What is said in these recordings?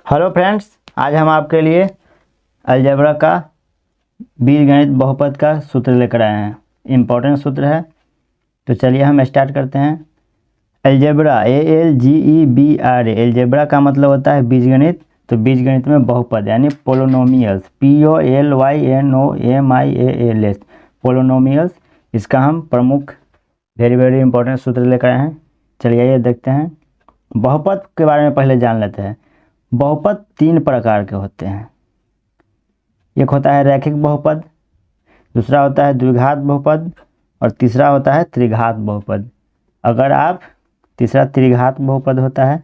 Hello friends, आज हम आपके लिए अलजेब्रा का बीजगणित बहुपद का सूत्र लेकर आए हैं। इम्पोर्टेंट सूत्र है, तो चलिए हम स्टार्ट करते हैं। अलजेब्रा ALGEBRA, अलजेब्रा का मतलब होता है बीजगणित। तो बीजगणित में बहुपद यानी पोलोनोमियल्स, POLYNOMIALS, पोलोनोमियल्स, इसका हम प्रमुख वेरी इंपॉर्टेंट सूत्र लेकर आए हैं। चलिए ये देखते हैं। बहुपद के बारे में पहले जान लेते हैं। बहुपद तीन प्रकार के होते हैं। एक होता है रैखिक बहुपद, दूसरा होता है द्विघात बहुपद और तीसरा होता है त्रिघात बहुपद। अगर आप तीसरा त्रिघात बहुपद होता है,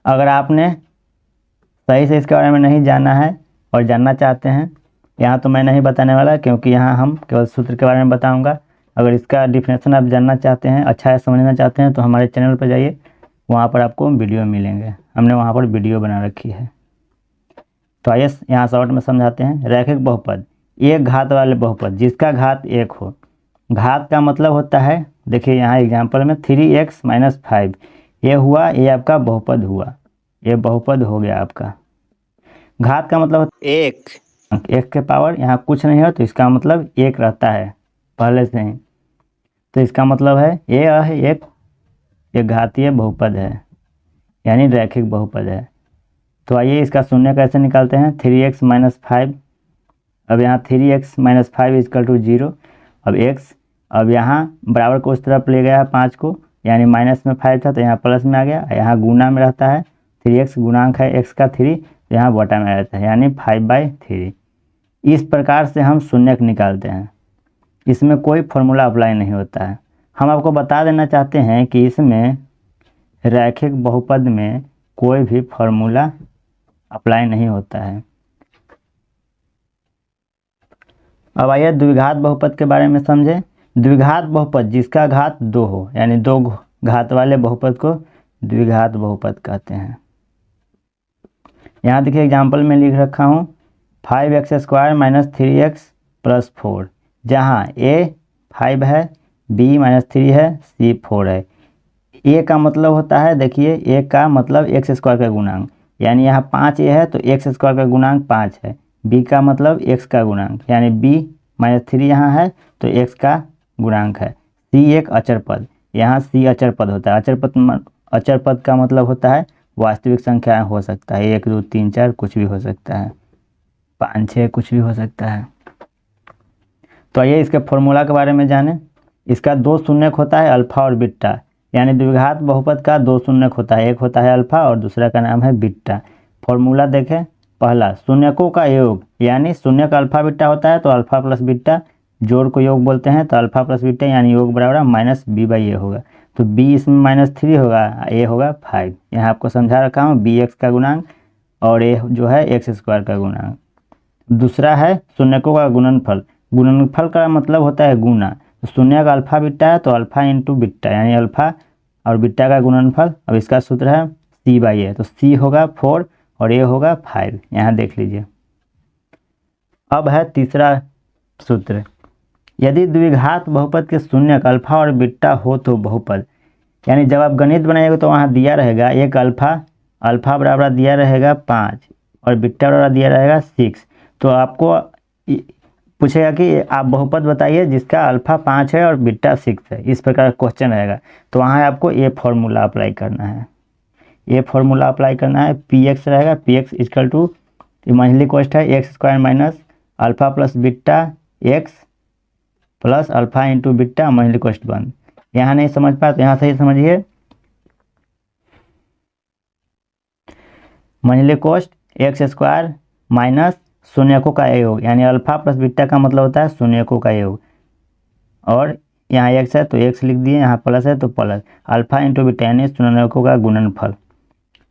अगर आपने सही से इसके बारे में नहीं जाना है और जानना चाहते हैं, यहाँ तो मैं नहीं बताने वाला क्योंकि यहाँ हम केवल सूत्र के बारे में बताऊँगा। अगर इसका डिफिनेशन आप जानना चाहते हैं, अच्छा है समझना चाहते हैं, तो हमारे चैनल पर जाइए, वहाँ पर आपको वीडियो मिलेंगे। हमने वहाँ पर वीडियो बना रखी है। तो आइए यहाँ शॉर्ट में समझाते हैं। रैखिक बहुपद, एक घात वाले बहुपद जिसका घात एक हो। घात का मतलब होता है, देखिए यहाँ एग्जाम्पल में 3x - 5, ये हुआ, ये आपका बहुपद हुआ, ये बहुपद हो गया आपका। घात का मतलब एक के पावर, यहाँ कुछ नहीं हो तो इसका मतलब एक रहता है पहले से ही, तो इसका मतलब है ये एक घातीय बहुपद है, यानी रैखिक बहुपद है। तो आइए इसका शून्य कैसे निकालते हैं। 3x - 5, अब यहाँ 3x - 5 = 0। अब x, अब यहाँ बराबर को उस तरफ ले गया 5 को, यानी माइनस में 5 था तो यहाँ प्लस में आ गया। यहाँ गुना में रहता है, 3x गुणांक है x का 3, तो यहाँ बटा में रहता है, यानी 5/3। इस प्रकार से हम शून्यक निकालते हैं। इसमें कोई फॉर्मूला अप्लाई नहीं होता है। हम आपको बता देना चाहते हैं कि इसमें रैखिक बहुपद में कोई भी फॉर्मूला अप्लाई नहीं होता है। अब आइए द्विघात बहुपद के बारे में समझें। द्विघात बहुपद जिसका घात 2 हो, यानी दो घात वाले बहुपद को द्विघात बहुपद कहते हैं। यहाँ देखिए एग्जाम्पल में लिख रखा हूँ 5x² - 3x + 4, जहाँ a 5 है, b - 3 है, c 4 है। a का मतलब होता है, देखिए a का मतलब x² का गुणांक, यानी यहाँ 5a है तो x² का गुणांक 5 है। b का मतलब x का गुणांक, यानी b - 3 यहाँ है तो x का गुणांक है। c एक अचर पद, यहाँ c अचर पद होता है। अचर पद का मतलब होता है वास्तविक संख्या हो सकता है, 1 2 3 4 कुछ भी हो सकता है, 5 6 कुछ भी हो सकता है। तो आइए इसके फॉर्मूला के बारे में जानें। इसका दो शून्यक होता है अल्फा और बीटा, यानी द्विघात बहुपद का दो शून्यक होता है, एक होता है अल्फा और दूसरा का नाम है बीटा। फॉर्मूला देखें, पहला शून्यकों का योग, यानी शून्यक अल्फा बीटा होता है तो अल्फा प्लस बीटा, जोड़ को योग बोलते हैं, तो अल्फा प्लस बीटा यानी योग बराबर -b/a होगा। तो b इसमें -3 होगा, a होगा 5। यहाँ आपको समझा रखा हूँ, bx का गुणांक और a जो है x² का गुणांक। दूसरा है शून्यकों का गुणनफल। गुणनफल का मतलब होता है गुना। तो शून्य का अल्फा बीटा है तो अल्फा इंटू बीटा, यानी अल्फा और बीटा का गुणनफल। अब इसका सूत्र है c/a, तो c होगा 4 और a होगा 5। यहाँ देख लीजिए। अब है तीसरा सूत्र, यदि द्विघात बहुपद के शून्यक अल्फा और बीटा हो तो बहुपद, यानी जब आप गणित बनाएंगे तो वहाँ दिया रहेगा एक अल्फा बराबर दिया रहेगा 5 और बीटा बराबर दिया रहेगा 6। तो आपको पूछेगा कि आप बहुपद बताइए जिसका अल्फा 5 है और बीटा 6 है, इस प्रकार क्वेश्चन रहेगा। तो वहाँ आपको ये फॉर्मूला अप्लाई करना है, ये फॉर्मूला अप्लाई करना है। px रहेगा, px = मंझली कोष्ट है x² - alpha plus beta x plus alpha into beta मंझली कोष्ट बंद। यहाँ नहीं समझ पाए तो यहाँ सही समझिए, मंझली कोष्ट x² माइनस शून्यकों का योग, यानी अल्फा प्लस बीटा का मतलब होता है शून्यकों का योग, और यहाँ x है तो x लिख दिए, यहाँ प्लस है तो प्लस अल्फा इंटू बीटा यानी शून्यकों का गुणनफल,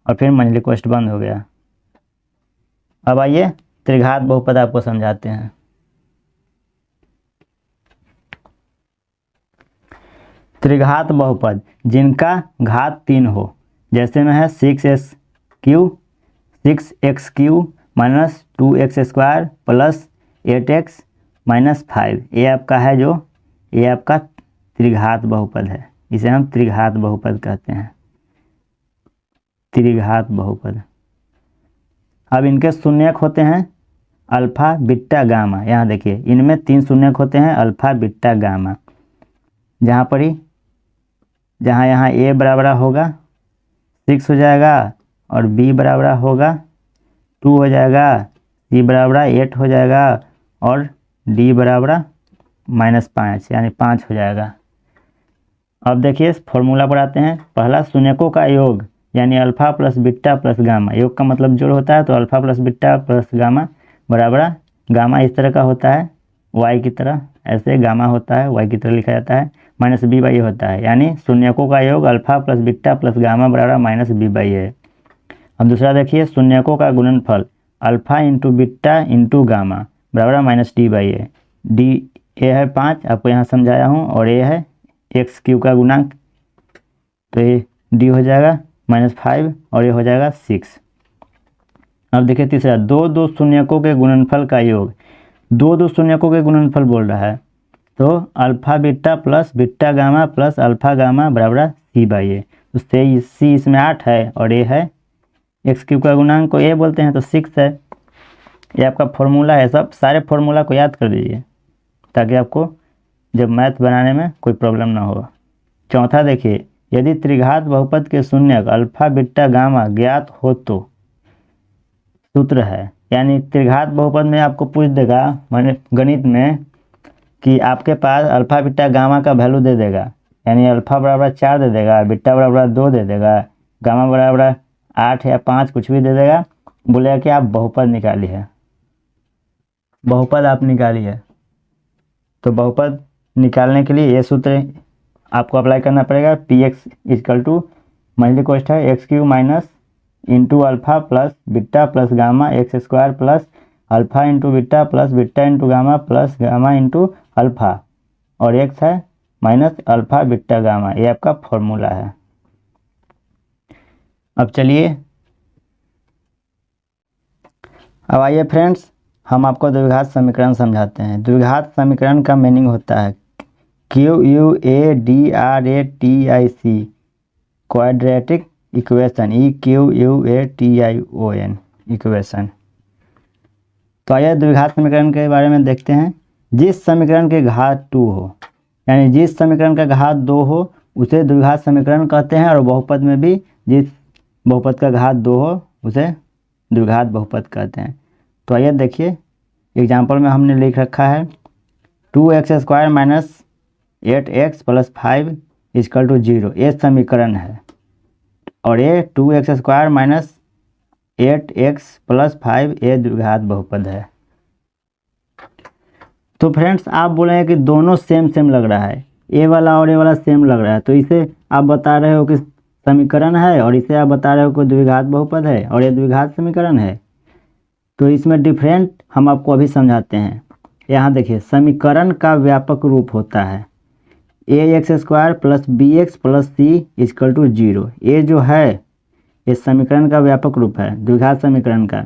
और फिर मंझली कोष्ट बंद हो गया। अब आइए त्रिघात बहुपद आपको समझाते हैं। त्रिघात बहुपद जिनका घात 3 हो, जैसे में है 6x³ - 2x² प्लस 8x - 5, ये आपका है जो, ये आपका त्रिघात बहुपद है, इसे हम त्रिघात बहुपद कहते हैं। त्रिघात बहुपद। अब इनके शून्यक होते हैं अल्फा बीटा गामा। यहाँ देखिए इनमें 3 शून्यक होते हैं अल्फा बीटा गामा। जहाँ यहाँ ए बराबर होगा 6 हो जाएगा और बी बराबर होगा 2 हो जाएगा, सी बराबर 8 हो जाएगा और डी बराबर -5 यानी 5 हो जाएगा। अब देखिए फॉर्मूला पर आते हैं। पहला शून्यकों का योग यानी alpha plus beta plus gamma. योग का मतलब जोड़ होता है, तो alpha plus beta plus gamma बराबर गामा इस तरह का होता है y की तरह, ऐसे गामा होता है y की तरह लिखा जाता है, -b/a होता है। यानी शून्यकों का योग alpha plus beta plus gamma बराबर -b/a। अब दूसरा देखिए शून्यकों का गुणनफल alpha into beta into gamma बराबर -d/a। डी ए है 5, आपको यहाँ समझाया हूँ, और ए है x³ का गुणांक, तो ये d हो जाएगा -5 और ये हो जाएगा 6। अब देखिए तीसरा दो शून्यकों के गुणनफल का योग। दो शून्यकों के गुणनफल बोल रहा है, तो alpha beta plus beta gamma plus alpha gamma बराबर c/a। तो c इसमें 8 है और a है x³ का गुणांक को a बोलते हैं तो 6 है। ये आपका फॉर्मूला है। सब सारे फॉर्मूला को याद कर दीजिए ताकि आपको जब मैथ बनाने में कोई प्रॉब्लम ना हो। चौथा देखिए यदि त्रिघात बहुपद के शून्यक अल्फा बीटा गामा ज्ञात हो तो सूत्र है। यानी त्रिघात बहुपद में आपको पूछ देगा माने गणित में कि आपके पास अल्फा बीटा गामा का वैल्यू दे देगा, यानी अल्फा बराबर 4 दे देगा, बीटा बराबर 2 दे देगा, गामा बराबर 8 या 5 कुछ भी दे देगा, बोलेगा कि आप बहुपद निकालिए, बहुपद आप निकालिए। तो बहुपद निकालने के लिए ये सूत्र आपको अप्लाई करना पड़ेगा। px = मल्टी कॉस्ट है x³ minus into alpha plus beta plus gamma x² plus alpha into beta plus beta into gamma plus gamma into alpha, और x है माइनस अल्फा बीटा गामा। ये आपका फॉर्मूला है। अब चलिए अब आइए फ्रेंड्स हम आपको द्विघात समीकरण समझाते हैं। द्विघात समीकरण का मीनिंग होता है QUADRATIC quadratic equation, EQUATION equation. तो आइए द्विघात समीकरण के बारे में देखते हैं। जिस समीकरण के घात 2 हो, यानी जिस समीकरण का घात 2 हो उसे द्विघात समीकरण कहते हैं, और बहुपद में भी जिस बहुपद का घात 2 हो उसे द्विघात बहुपद कहते हैं। तो आइए देखिए एग्जाम्पल में हमने लिख रखा है 2x² - 8x + 5 = 0। ये समीकरण है, और ये 2x² - 8x + 5 ये द्विघात बहुपद है। तो फ्रेंड्स आप बोलेंगे कि दोनों सेम लग रहा है, ए वाला और ए वाला सेम लग रहा है, तो इसे आप बता रहे हो कि समीकरण है और इसे आप बता रहे हो कि द्विघात बहुपद है और ये द्विघात समीकरण है। तो इसमें डिफरेंट हम आपको अभी समझाते हैं। यहाँ देखिए समीकरण का व्यापक रूप होता है ax² + bx + c = 0। ये जो है ये समीकरण का व्यापक रूप है द्विघात समीकरण का।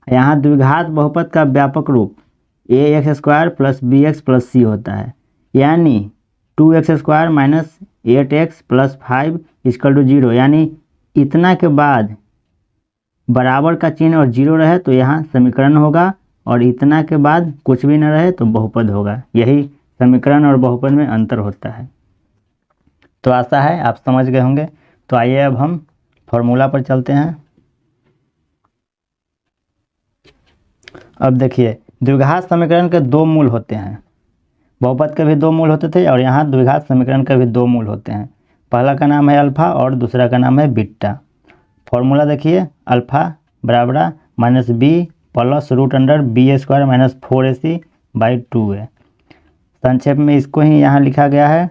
यहाँ द्विघात बहुपद का व्यापक रूप ax² + bx + c होता है, यानी 2x² - 8x + 5 = 0। यानी इतना के बाद बराबर का चिन्ह और 0 रहे तो यहाँ समीकरण होगा, और इतना के बाद कुछ भी न रहे तो बहुपद होगा। यही समीकरण और बहुपद में अंतर होता है। तो आशा है आप समझ गए होंगे। तो आइए अब हम फॉर्मूला पर चलते हैं। अब देखिए द्विघात समीकरण के 2 मूल होते हैं। बहुपद के भी 2 मूल होते थे और यहाँ द्विघात समीकरण के भी 2 मूल होते हैं। पहला का नाम है अल्फा और दूसरा का नाम है बीटा। फॉर्मूला देखिए अल्फा बराबर -b + √b² - 4ac/2 है। संक्षेप में इसको ही यहाँ लिखा गया है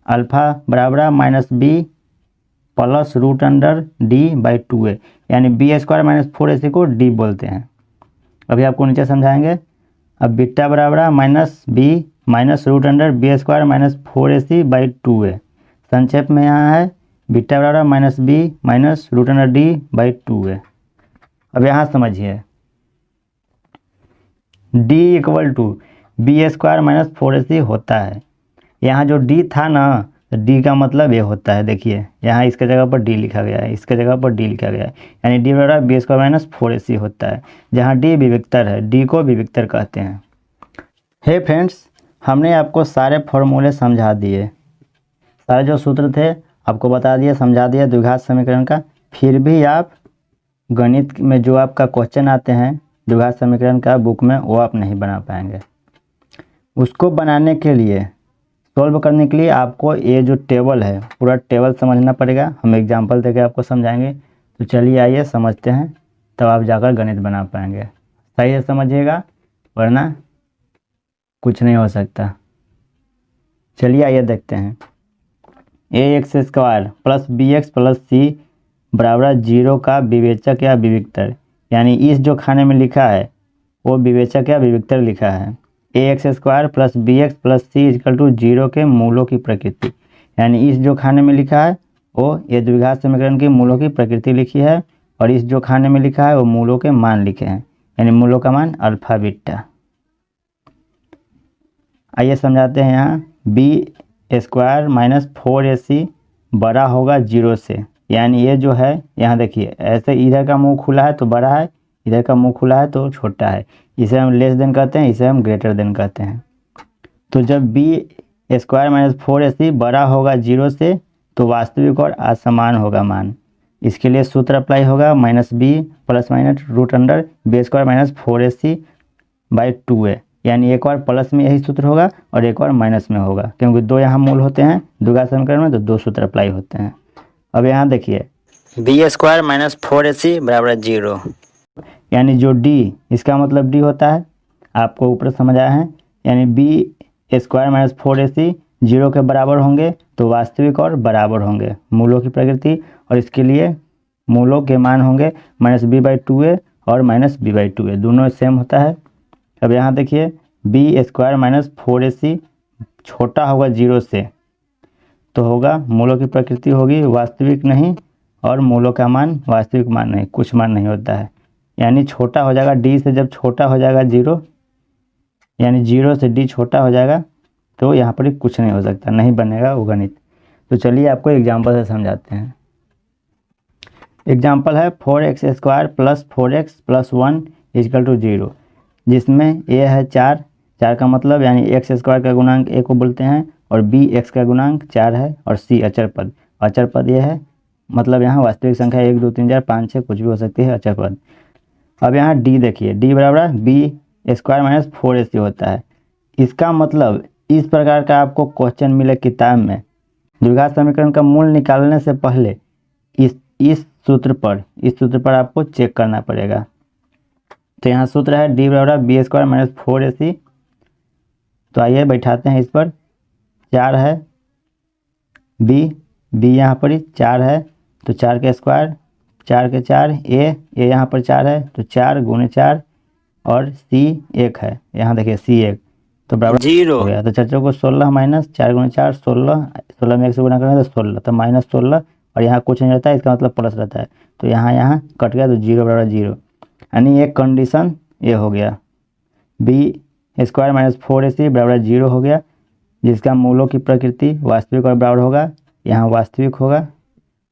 अल्फा बराबर -b + √d/2 है, यानी b² - 4ac को d बोलते हैं। अभी आपको नीचे समझाएंगे। अब बीटा बराबर -b - √b² - 4ac/2 है। संक्षेप में यहाँ है बीटा बराबर -b - √d/2 है। अब यहाँ समझिए d = b² - 4ac होता है। यहाँ जो d था ना तो डी का मतलब ये होता है, देखिए यहाँ इसके जगह पर डी लिखा गया है, इसके जगह पर डी लिखा गया है, यानी डी बराबर बी स्क्वायर माइनस 4ac होता है, जहाँ डी विविक्तर है, डी को विविक्तर कहते हैं। हे फ्रेंड्स, हमने आपको सारे फॉर्मूले समझा दिए, सारे जो सूत्र थे आपको बता दिए, समझा दिया द्विघात समीकरण का। फिर भी आप गणित में जो आपका क्वेश्चन आते हैं द्विघात समीकरण का बुक में, वो आप नहीं बना पाएंगे। उसको बनाने के लिए, सॉल्व करने के लिए आपको ये जो टेबल है पूरा टेबल समझना पड़ेगा। हम एग्जांपल देके आपको समझाएंगे। तो चलिए आइए समझते हैं, तब आप जाकर गणित बना पाएंगे। सही से समझिएगा, वरना कुछ नहीं हो सकता। चलिए आइए देखते हैं। ax square plus bx plus c बराबर 0 का विवेचक या विविक्तर, यानी इस जो खाने में लिखा है वो विवेचक या विविक्तर लिखा है। ax square plus bx plus c equal to 0 के मूलों की प्रकृति, यानी इस जो खाने में लिखा है वो ये द्विघात समीकरण के मूलों की प्रकृति लिखी है, और इस जो खाने में लिखा है वो मूलों के मान लिखे हैं, यानी मूलों का मान अल्फा बीटा। आइए समझाते हैं। यहाँ बी स्क्वायर माइनस 4ac बड़ा होगा 0 से, यानी ये जो है यहाँ देखिए ऐसे इधर का मुंह खुला है तो बड़ा है, इधर का मुंह खुला है तो छोटा है, इसे हम लेस देन कहते हैं, इसे हम ग्रेटर देन कहते हैं। तो जब बी स्क्वायर माइनस 4ac बड़ा होगा 0 से तो वास्तविक और असमान होगा मान। इसके लिए सूत्र अप्लाई होगा minus B plus minus root under B square minus 4ac by 2a, यानी एक बार प्लस में यही सूत्र होगा और एक बार माइनस में होगा, क्योंकि दो यहाँ मूल होते हैं द्विघात समीकरण में, तो दो सूत्र अप्लाई होते हैं। अब यहाँ देखिए बी स्क्वायर माइनस 4ac बराबर 0, यानी जो डी, इसका मतलब डी होता है, आपको ऊपर समझ आया है, यानी बी स्क्वायर माइनस 4ac 0 के बराबर होंगे तो वास्तविक और बराबर होंगे मूलों की प्रकृति, और इसके लिए मूलों के मान होंगे माइनस बी बाई 2a और माइनस बी बाई 2a, दोनों सेम होता है। अब यहाँ देखिए बी स्क्वायर माइनस 4ac छोटा होगा 0 से तो होगा मूलों की प्रकृति होगी वास्तविक नहीं, और मूलों का मान वास्तविक मान नहीं, कुछ मान नहीं होता है, यानी छोटा हो जाएगा डी से। जब छोटा हो जाएगा 0, यानी 0 से डी छोटा हो जाएगा तो यहाँ पर कुछ नहीं हो सकता, नहीं बनेगा वो गणित। तो चलिए आपको एग्जाम्पल से समझाते हैं। एग्जाम्पल है 4x square plus 4x plus 1 equal to 0, जिसमें a है 4, 4 का मतलब यानी x स्क्वायर का गुणांक a को बोलते हैं, और b x का गुणांक 4 है, और c अचर पद, अचर पद ये है, मतलब यहाँ वास्तविक संख्या 1 2 3 4 5 6 कुछ भी हो सकती है, अचर पद। अब यहाँ d देखिए, d बराबर बी स्क्वायर माइनस 4ac होता है। इसका मतलब इस प्रकार का आपको क्वेश्चन मिले किताब में, द्विघात समीकरण का मूल निकालने से पहले इस सूत्र पर आपको चेक करना पड़ेगा। तो यहाँ सूत्र है डी बराबर बी स्क्वायर माइनस 4ac। तो आइए बैठाते हैं इस पर, 4 है बी यहाँ पर 4 है तो 4 के स्क्वायर, 4 के 4, ए यहाँ पर 4 है तो 4 गुणे 4, और सी 1 है, यहाँ देखिए सी 1 तो बराबर 0 हो गया। तो चर्चों को 16 माइनस 4 गुणे 4 16, 16 में 1 से गुना करेंगे तो 16, तो माइनस 16, और यहाँ कुछ नहीं रहता है, इसका मतलब प्लस रहता है, तो यहाँ कट गया तो 0 बराबर 0, यानी एक कंडीशन ये हो गया बी स्क्वायर माइनस 4ac बराबर 0 हो गया, जिसका मूलों की प्रकृति वास्तविक और बराबर होगा। यहाँ वास्तविक होगा,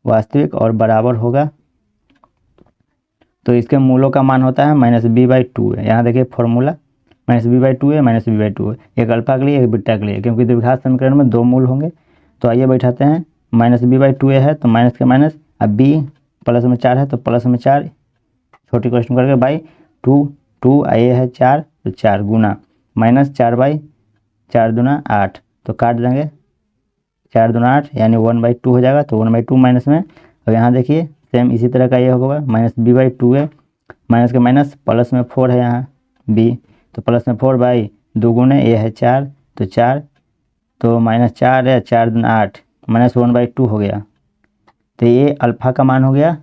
वास्तविक और बराबर होगा, तो इसके मूलों का मान होता है माइनस बी बाई 2 है। यहाँ देखिए फॉर्मूला माइनस बी बाई 2 है, माइनस बी बाई 2 है, एक अल्फा के लिए एक बीटा के लिए, क्योंकि द्विघात समीकरण में दो मूल होंगे। तो आइए बैठाते हैं, माइनस बी बाई 2 है तो माइनस के माइनस, अब बी प्लस में 4 है तो प्लस में 4 छोटी क्वेश्चन करके बाई 2 ए है 4 तो 4 गुना माइनस 4 बाई 4 दूना 8, तो काट देंगे 4 दूना 8, यानी 1/2 हो जाएगा, तो 1/2 माइनस में। और यहाँ देखिए सेम इसी तरह का ये होगा माइनस बी बाई 2 है, माइनस के माइनस प्लस में 4 है यहाँ बी, तो प्लस में 4 बाई 2 गुने ए है 4 तो 4, तो माइनस 4 है 4 दूना 8 माइनस 1/2 हो गया। तो ये अल्फा का मान हो गया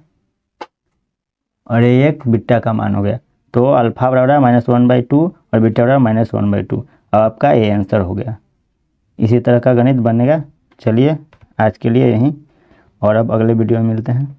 और ये एक बीटा का मान हो गया। तो अल्फा बराबर माइनस 1/2 और बीटा बराबर माइनस 1/2। अब आपका ये आंसर हो गया। इसी तरह का गणित बनेगा। चलिए आज के लिए यहीं, और अब अगले वीडियो में मिलते हैं।